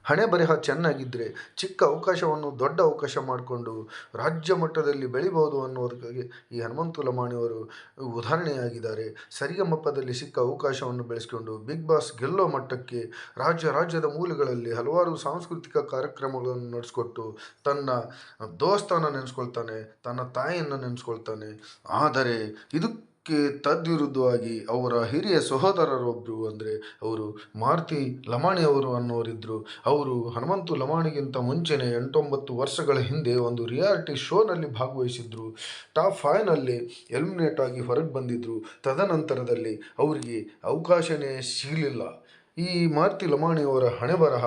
ಹಣೆ ಬರಹ ಚೆನ್ನಾಗಿದ್ದರೆ ಚಿಕ್ಕ ಅವಕಾಶವನ್ನು ದೊಡ್ಡ ಅವಕಾಶ ಮಾಡಿಕೊಂಡು ರಾಜ್ಯ ಮಟ್ಟದಲ್ಲಿ ಬೆಳಿಬೋದು ಅನ್ನೋದಕ್ಕೆ ಈ ಹನುಮಂತು ಲಮಾಣಿಯವರು ಉದಾಹರಣೆಯಾಗಿದ್ದಾರೆ. ಸರಿಗಮಪದಲ್ಲಿ ಸಿಕ್ಕ ಅವಕಾಶವನ್ನು ಬೆಳೆಸ್ಕೊಂಡು ಬಿಗ್ ಬಾಸ್ ಗೆಲ್ಲೋ ಮಟ್ಟಕ್ಕೆ ರಾಜ್ಯದ ಮೂಲಗಳಲ್ಲಿ ಹಲವಾರು ಸಾಂಸ್ಕೃತಿಕ ಕಾರ್ಯಕ್ರಮಗಳನ್ನು ನಡೆಸ್ಕೊಟ್ಟು ತನ್ನ ದೋಸ್ತನ ನೆನೆಸ್ಕೊಳ್ತಾನೆ, ತನ್ನ ತಾಯಿಯನ್ನು ನೆನೆಸ್ಕೊಳ್ತಾನೆ. ಆದರೆ ಇದಕ್ಕೆ ತದ್ವಿರುದ್ಧವಾಗಿ ಅವರ ಹಿರಿಯ ಸಹೋದರರೊಬ್ಬರು ಅಂದರೆ ಅವರು ಮಾರುತಿ ಲಮಾಣಿಯವರು ಅನ್ನೋರಿದ್ದರು. ಅವರು ಹನುಮಂತು ಲಮಾಣಿಗಿಂತ ಮುಂಚೆನೇ 8-9 ವರ್ಷಗಳ ಹಿಂದೆ ಒಂದು ರಿಯಾಲಿಟಿ ಶೋನಲ್ಲಿ ಭಾಗವಹಿಸಿದ್ರು. ಟಾಪ್ 5ನಲ್ಲಿ ಎಲಿಮಿನೇಟ್ ಆಗಿ ಹೊರಗೆ ಬಂದಿದ್ದರು. ತದನಂತರದಲ್ಲಿ ಅವರಿಗೆ ಅವಕಾಶನೇ ಸಿಗಲಿಲ್ಲ. ಈ ಮಾರುತಿ ಲಮಾಣಿಯವರ ಹಣೆ ಬರಹ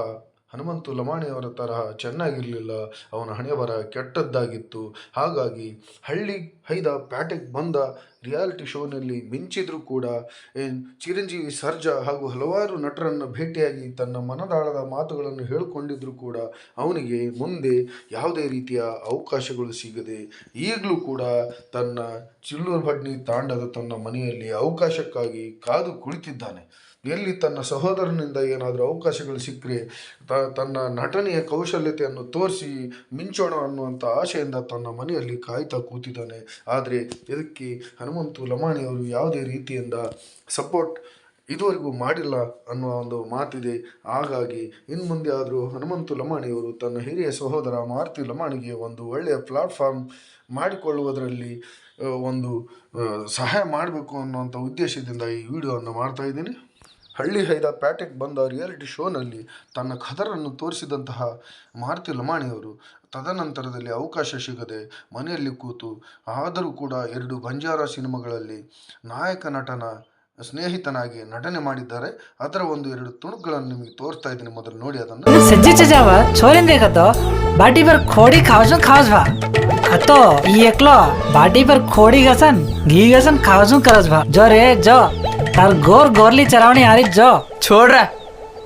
ಹನುಮಂತು ಲಮಾಣಿಯವರ ತರಹ ಚೆನ್ನಾಗಿರಲಿಲ್ಲ. ಅವನ ಹಣೆ ಬರಹ ಕೆಟ್ಟದ್ದಾಗಿತ್ತು. ಹಾಗಾಗಿ ಹಳ್ಳಿ ಹೈದ ಪ್ಯಾಟೆಗೆ ಬಂದ ರಿಯಾಲಿಟಿ ಶೋನಲ್ಲಿ ಮಿಂಚಿದ್ರೂ ಕೂಡ ಚಿರಂಜೀವಿ ಸರ್ಜಾ ಹಾಗೂ ಹಲವಾರು ನಟರನ್ನು ಭೇಟಿಯಾಗಿ ತನ್ನ ಮನದಾಳದ ಮಾತುಗಳನ್ನು ಹೇಳಿಕೊಂಡಿದ್ರೂ ಕೂಡ ಅವನಿಗೆ ಮುಂದೆ ಯಾವುದೇ ರೀತಿಯ ಅವಕಾಶಗಳು ಸಿಗದೆ ಈಗಲೂ ಕೂಡ ತನ್ನ ಚಿಲ್ಲೂರು ಭಡ್ನಿ ತಾಂಡದ ತನ್ನ ಮನೆಯಲ್ಲಿ ಅವಕಾಶಕ್ಕಾಗಿ ಕಾದು ಕುಳಿತಿದ್ದಾನೆ. ಎಲ್ಲಿ ತನ್ನ ಸಹೋದರನಿಂದ ಏನಾದರೂ ಅವಕಾಶಗಳು ಸಿಕ್ಕರೆ ತನ್ನ ನಟನೆಯ ಕೌಶಲ್ಯತೆಯನ್ನು ತೋರಿಸಿ ಮಿಂಚೋಣ ಅನ್ನುವಂಥ ಆಶೆಯಿಂದ ತನ್ನ ಮನೆಯಲ್ಲಿ ಕಾಯ್ತಾ ಕೂತಿದ್ದಾನೆ. ಆದರೆ ಇದಕ್ಕೆ ಹನುಮಂತು ಲಮಾಣಿಯವರು ಯಾವುದೇ ರೀತಿಯಿಂದ ಸಪೋರ್ಟ್ ಇದುವರೆಗೂ ಮಾಡಿಲ್ಲ ಅನ್ನುವ ಒಂದು ಮಾತಿದೆ. ಹಾಗಾಗಿ ಇನ್ನು ಮುಂದೆ ಆದರೂ ಹನುಮಂತು ಲಮಾಣಿಯವರು ತನ್ನ ಹಿರಿಯ ಸಹೋದರ ಮಾರುತಿ ಲಮಾಣಿಗೆ ಒಂದು ಒಳ್ಳೆಯ ಪ್ಲಾಟ್ಫಾರ್ಮ್ ಮಾಡಿಕೊಳ್ಳುವುದರಲ್ಲಿ ಒಂದು ಸಹಾಯ ಮಾಡಬೇಕು ಅನ್ನುವಂಥ ಉದ್ದೇಶದಿಂದ ಈ ವಿಡಿಯೋವನ್ನು ಮಾಡ್ತಾಯಿದ್ದೀನಿ. ಹಳ್ಳಿ ಹೈದ ಪ್ಯಾಟೆಗೆ ಬಂದ ರಿಯಾಲಿಟಿ ಶೋನಲ್ಲಿ ತನ್ನ ಖದರನ್ನು ತೋರಿಸಿದಂತಹ ಮಾರುತಿ ಲಮಾಣಿಯವರು ತದನಂತರದಲ್ಲಿ ಅವಕಾಶ ಸಿಗದೆ ಮನೆಯಲ್ಲಿ ಕೂತು ಆದರೂ ಕೂಡ 2 ಬಂಜಾರ ಸಿನಿಮಾಗಳಲ್ಲಿ ನಾಯಕ ನಟನ ಸ್ನೇಹಿತನಾಗಿ ನಟನೆ ಮಾಡಿದ್ದಾರೆ. ಅದರ 1-2 ತುಣುಕುಗಳನ್ನು ನಿಮಗೆ ತೋರಿಸ್ತಾ ಇದ್ದೀನಿ. ಮೊದಲು ನೋಡಿ ಅದನ್ನು. सज्जीच्या जेव्हा छोरींदे खातो बाटीभर खोडी खावजून भा खातो ई एकलो बाटीभर खोडी घसन घी घसन खावजून करस भा जो रे जो तार गोरली चरावणी आरी जो छोड़ रहा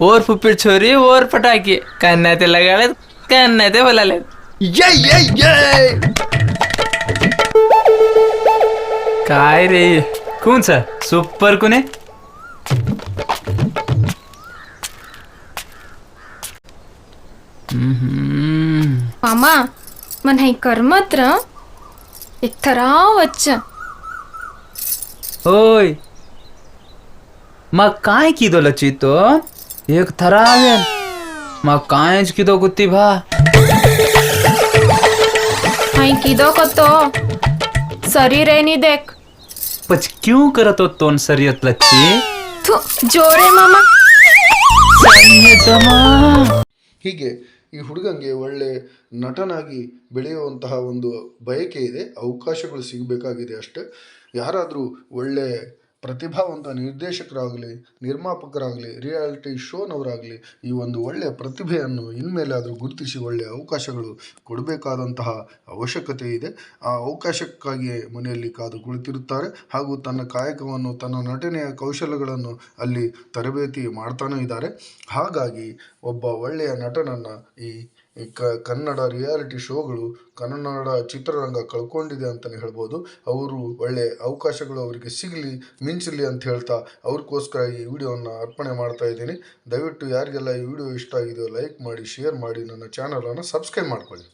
और फुप्पी छोरी और पटाकी कन्ना ते लगाले कन्ना ते बोलाले ये काय रे कौन सा सुपर कोने मामा मन हे करमत र एक थरावच ओय मग काय किदो लचितो एक थरावे मग कायच किदो गुत्ती भा हाय किदो कतो शरीर ಏನಿ देख पच क्यों करत हो तोन सरियत लच्ची थु जोरे मामा ಹೀಗೆ ಈ ಹುಡುಗಂಗೆ ಒಳ್ಳೆ ನಟನಾಗಿ ಬೆಳೆಯುವಂತಹ ಒಂದು ಬಯಕೆ ಇದೆ. ಅವಕಾಶಗಳು ಸಿಗಬೇಕಾಗಿದೆ ಅಷ್ಟೆ. ಯಾರಾದರೂ ಒಳ್ಳೆ ಪ್ರತಿಭಾವಂತ ನಿರ್ದೇಶಕರಾಗಲಿ, ನಿರ್ಮಾಪಕರಾಗಲಿ, ರಿಯಾಲಿಟಿ ಶೋನವರಾಗಲಿ ಈ ಒಂದು ಒಳ್ಳೆಯ ಪ್ರತಿಭೆಯನ್ನು ಇನ್ಮೇಲಾದರೂ ಗುರುತಿಸಿ ಒಳ್ಳೆಯ ಅವಕಾಶಗಳು ಕೊಡಬೇಕಾದಂತಹ ಅವಶ್ಯಕತೆ ಇದೆ. ಆ ಅವಕಾಶಕ್ಕಾಗಿಯೇ ಮನೆಯಲ್ಲಿ ಕಾದು ಕುಳಿತಿರುತ್ತಾರೆ ಹಾಗೂ ತನ್ನ ಕಾಯಕವನ್ನು, ತನ್ನ ನಟನೆಯ ಕೌಶಲ್ಯಗಳನ್ನು ಅಲ್ಲಿ ತರಬೇತಿ ಮಾಡ್ತಾನೇ ಇದ್ದಾರೆ. ಹಾಗಾಗಿ ಒಬ್ಬ ಒಳ್ಳೆಯ ನಟನನ್ನು ಈ ಕನ್ನಡ ರಿಯಾಲಿಟಿ ಶೋಗಳು, ಕನ್ನಡ ಚಿತ್ರರಂಗ ಕಳ್ಕೊಂಡಿದೆ ಅಂತಲೇ ಹೇಳ್ಬೋದು. ಅವರು ಒಳ್ಳೆಯ ಅವಕಾಶಗಳು ಅವರಿಗೆ ಸಿಗಲಿ, ಮಿಂಚಲಿ ಅಂತ ಹೇಳ್ತಾ ಅವ್ರಿಗೋಸ್ಕರ ಈ ವಿಡಿಯೋವನ್ನು ಅರ್ಪಣೆ ಮಾಡ್ತಾ ಇದ್ದೀನಿ. ದಯವಿಟ್ಟು ಯಾರಿಗೆಲ್ಲ ಈ ವಿಡಿಯೋ ಇಷ್ಟ ಆಗಿದೆಯೋ ಲೈಕ್ ಮಾಡಿ, ಶೇರ್ ಮಾಡಿ, ನನ್ನ ಚಾನಲನ್ನು ಸಬ್ಸ್ಕ್ರೈಬ್ ಮಾಡ್ಕೊಳ್ಳಿ.